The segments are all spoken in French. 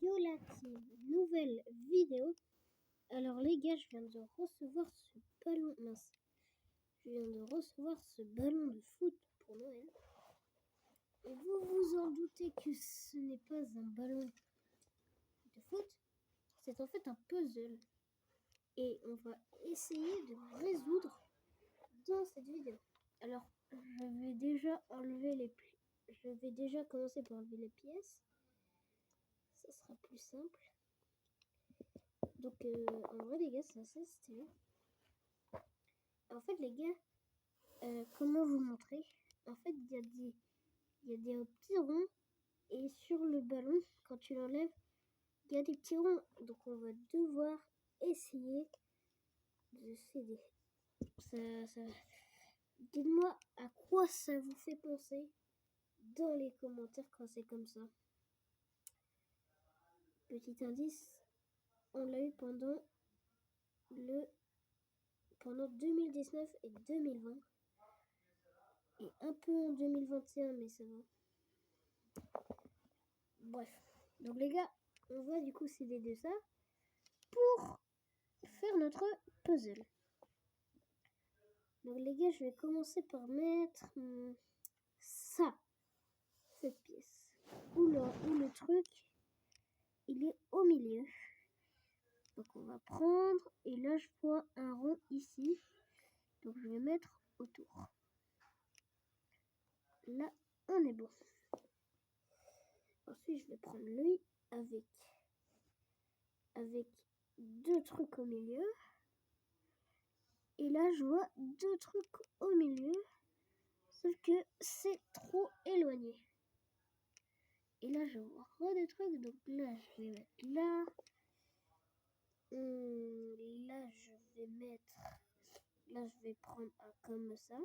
Violative, nouvelle vidéo. Alors les gars, je viens de recevoir ce ballon, mince, je viens de recevoir ce ballon de foot pour Noël. Et vous vous en doutez que ce n'est pas un ballon de foot, c'est en fait un puzzle. Et on va essayer de le résoudre dans cette vidéo. Alors, je vais déjà commencer par enlever les pièces. Ça sera plus simple. Donc, en vrai, les gars, c'est assez stylé. En fait, les gars, comment vous montrer? En fait, il y a des petits ronds. Et sur le ballon, quand tu l'enlèves, il y a des petits ronds. Donc, on va devoir essayer de s'aider. Dites-moi à quoi ça vous fait penser dans les commentaires quand c'est comme ça. Petit indice, on l'a eu pendant 2019 et 2020. Et un peu en 2021, mais ça va. Bref. Donc les gars, on va du coup s'aider de ça pour faire notre puzzle. Donc les gars, je vais commencer par mettre cette pièce. Où le truc, il est au milieu. Donc on va prendre, et là je vois un rond ici. Donc je vais mettre autour. Là, on est bon. Ensuite, je vais prendre lui avec deux trucs au milieu. Et là, je vois deux trucs au milieu. Sauf que c'est trop éloigné. Et là, je vois des trucs. Donc là, je vais mettre là. Là, je vais prendre un comme ça.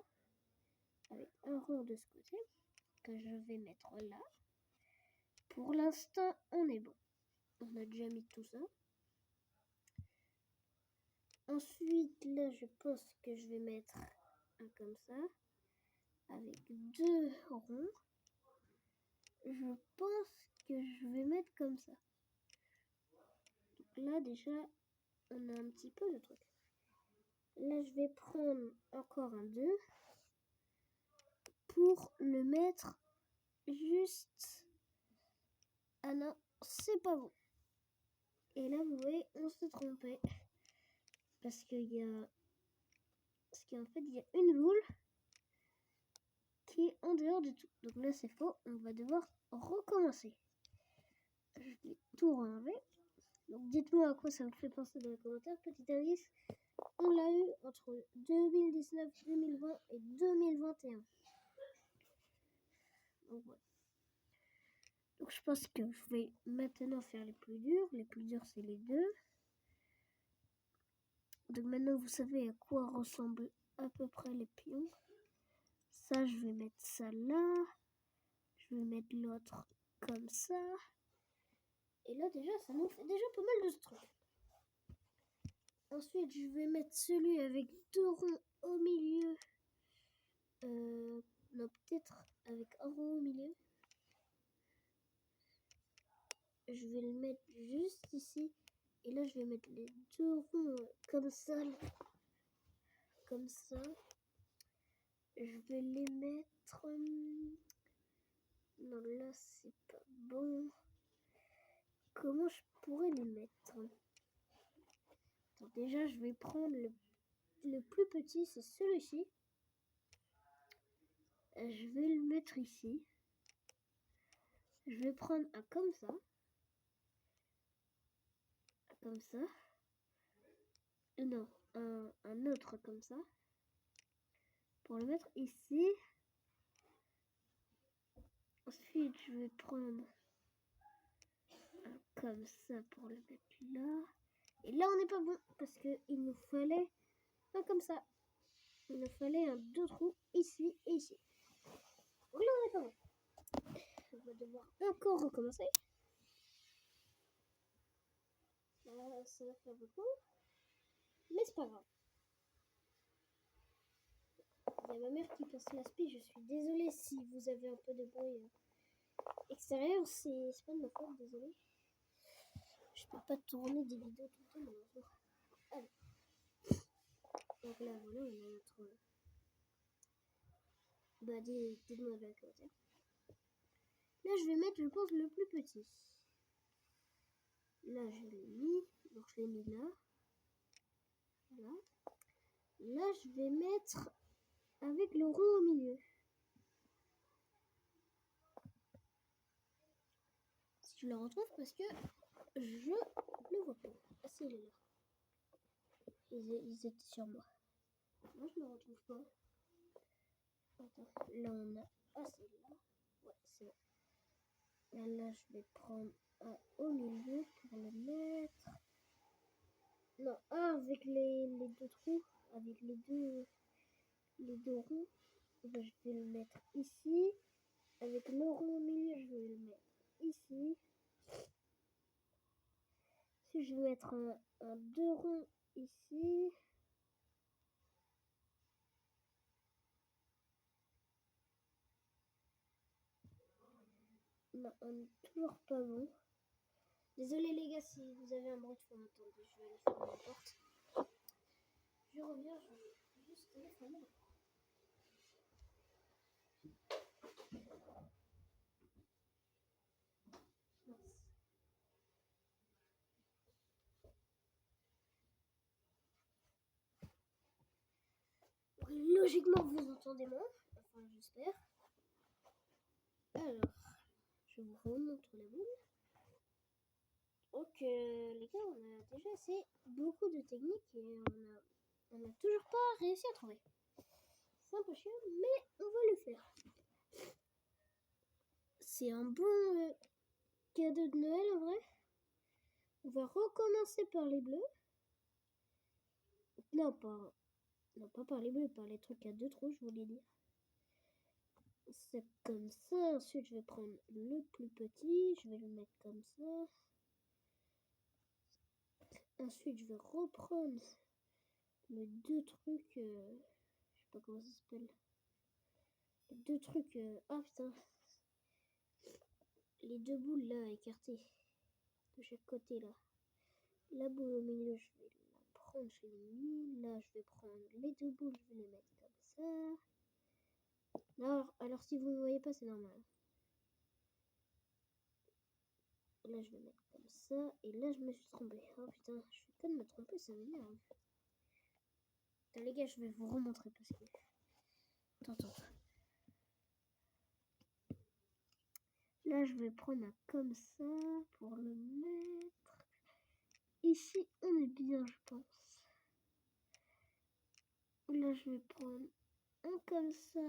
Avec un rond de ce côté. Que je vais mettre là. Pour l'instant, on est bon. On a déjà mis tout ça. Ensuite, là, je pense que je vais mettre un comme ça. Avec deux ronds. Je pense que je vais mettre comme ça. Donc là, déjà, on a un petit peu de truc. Là, je vais prendre encore un 2 pour le mettre juste... Ah non, c'est pas bon. Et là, vous voyez, on s'est trompé. Parce qu'en fait, il y a une boule qui est en dehors de tout. Donc là, c'est faux. On va devoir recommencer. Je vais tout enlever. Donc dites-moi à quoi ça vous fait penser dans les commentaires. Petit indice, on l'a eu entre 2019, 2020 et 2021. Donc voilà. Donc je pense que je vais maintenant faire les plus durs. Les plus durs, c'est les deux. Donc maintenant, vous savez à quoi ressemblent à peu près les pions. Ça, je vais mettre ça là. Je vais mettre l'autre comme ça. Et là, déjà, ça nous fait déjà pas mal de trucs. Ensuite, je vais mettre celui avec deux ronds au milieu. Non, peut-être avec un rond au milieu. Je vais le mettre juste ici. Et là, je vais mettre les deux ronds comme ça. Comme ça. Je vais les mettre... Non, là, c'est pas bon. Comment je pourrais les mettre? Donc déjà, je vais prendre le plus petit, c'est celui-ci. Je vais le mettre ici. Je vais prendre un comme ça. Comme ça. Non, un autre comme ça. Pour le mettre ici. Ensuite, je vais prendre un comme ça pour le mettre là. Et là, on n'est pas bon parce qu'il nous fallait un comme ça. Il nous fallait un deux trous ici et ici. Donc là, on n'est pas bon. On va devoir encore recommencer. Ça va faire beaucoup. Mais c'est pas grave. Il y a ma mère qui passe l'aspi. Je suis désolée si vous avez un peu de bruit extérieur. C'est pas de ma faute, désolée. peux pas tourner des vidéos tout le temps, malheureusement. Allez. Donc là, voilà, on a notre... Bah, dites-moi dans les commentaires. Là, je vais mettre, je pense, le plus petit. Là, je l'ai mis. Donc, je l'ai mis là. Voilà. Là, je vais mettre avec le rond au milieu. Si je le retrouve, parce que je le vois pas. Ah si, il est là. Ils étaient sur moi. Moi, je le retrouve pas. Attends, là, on a... Ah, c'est là. Ouais, c'est bon. Là, je vais prendre un au milieu pour le mettre. Non, avec les deux trous, avec les deux ronds. Ben, je vais le mettre ici. Avec le rond au milieu, je vais le mettre ici. Si je vais mettre un deux ronds ici. Non, on n'est toujours pas bon. Désolé les gars si vous avez un bruit de fond. Attendez, je vais aller fermer la porte. Je reviens, je vais juste aller fermer la porte. Logiquement, vous entendez moins. Enfin, j'espère. Alors, je vous remontre la boule. Donc, les gars, on a déjà assez beaucoup de techniques et on n'a toujours pas réussi à trouver. C'est un peu chiant, mais on va le faire. C'est un bon cadeau de Noël en vrai. On va recommencer par les bleus. Non, pas par les bleus, par les trucs à deux trous, je voulais dire. C'est comme ça. Ensuite, je vais prendre le plus petit. Je vais le mettre comme ça. Ensuite, je vais reprendre les deux trucs. Je sais pas comment ça s'appelle. Les deux trucs. Ah putain. Les deux boules là écartées. De chaque côté là. La boule au milieu, je vais la prendre, je l'ai mis. Là, je vais prendre les deux boules, je vais les mettre comme ça. Alors si vous ne voyez pas, c'est normal. Là, je vais mettre comme ça. Et là, je me suis trompée. Oh putain, je suis pas de me tromper, ça m'énerve. Attends, les gars, je vais vous remontrer parce que. Attends. Là, je vais prendre un comme ça pour le mettre. Ici, on est bien, je pense. Là, je vais prendre un comme ça.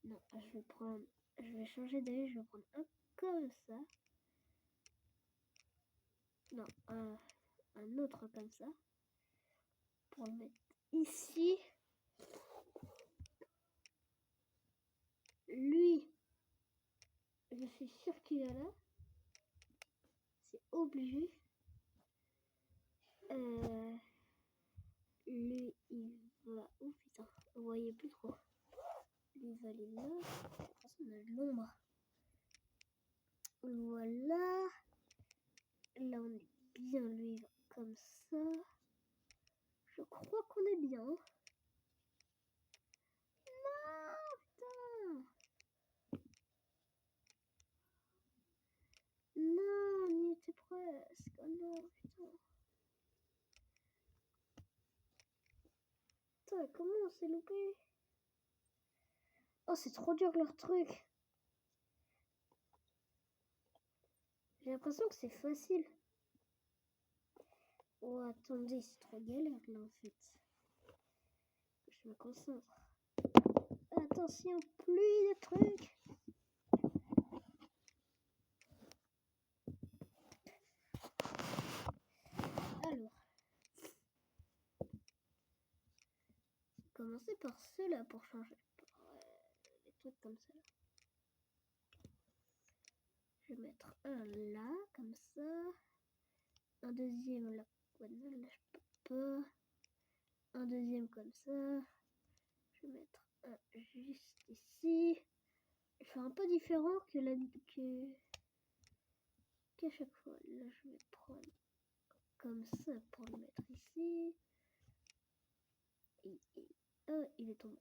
Non, je vais changer d'ailleurs, je vais prendre un comme ça. Non, un autre comme ça. Pour le mettre ici. Lui, je suis sûre qu'il est là. C'est obligé. Lui, il va... Oh putain, vous voyez plus trop. Lui, il va aller là. De toute façon, on a de l'ombre. Voilà. Là, on est bien, lui, il va comme ça. Je crois qu'on est bien. Non, putain. Non, on y était presque. Oh non, putain. Putain, comment on s'est loupé? Oh, c'est trop dur leur truc. J'ai l'impression que c'est facile. Oh, attendez, c'est trop galère là en fait. Je me concentre. Attention, pluie de trucs. Alors, commencer par ceux-là pour changer. Les trucs comme ça. Je vais mettre un là, comme ça. Un deuxième là. Ouais, non, là, je peux pas. Un deuxième comme ça. Je vais mettre un juste ici. Je fais un peu différent que la... qu'à chaque fois, là je vais prendre comme ça pour le mettre ici. Ah, il est tombé.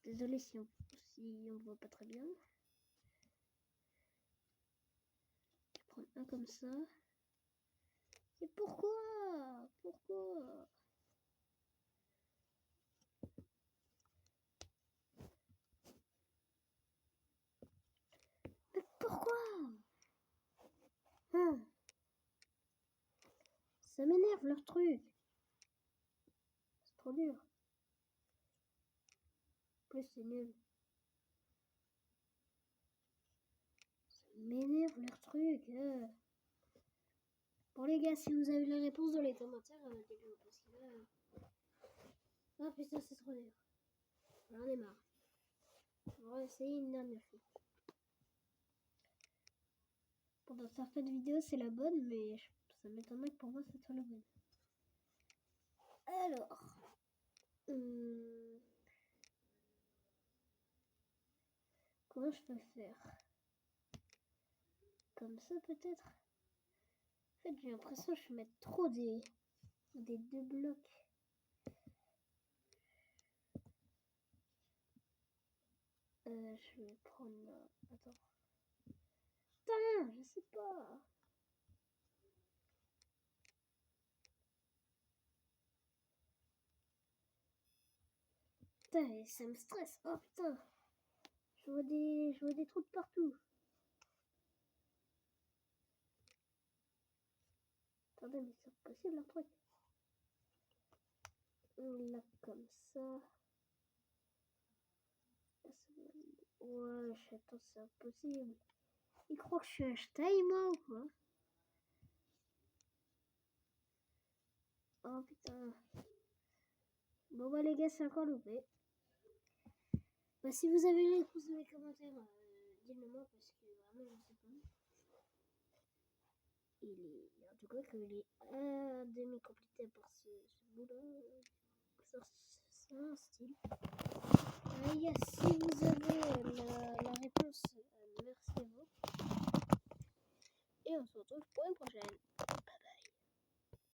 Désolé si on voit pas très bien. Je vais prendre un comme ça. Et pourquoi? Pourquoi? Mais pourquoi? Hein? Ça m'énerve leur truc. C'est trop dur. En plus c'est nul. Ça m'énerve leur truc. Bon les gars, si vous avez la réponse dans les commentaires, dites-le parce que là... Ah putain, c'est trop dur. J'en ai marre. On va essayer une dernière fois. Pendant certaines vidéos, c'est la bonne, mais ça m'étonnerait que pour moi, ce soit la bonne. Alors... comment je peux faire? Comme ça, peut-être? En fait, j'ai l'impression que je vais mettre trop des deux blocs. Je vais prendre... Attends. Putain, je sais pas. Putain, ça me stresse. Oh putain. Je vois des trous de partout. Attendez, mais c'est possible leur truc. Là, comme ça. Ouais, attends, c'est impossible. Ils croient que je suis Einstein, moi, ou quoi? Oh putain. Bon, bah, les gars, c'est encore loupé. Bah, si vous avez les réponses dans les commentaires, dites-le moi parce que vraiment, je sais pas. En tout cas, qu'il est à demi complété par ce bout-là. C'est un style. Les gars, si vous avez la réponse, merci à vous. Et on se retrouve pour une prochaine.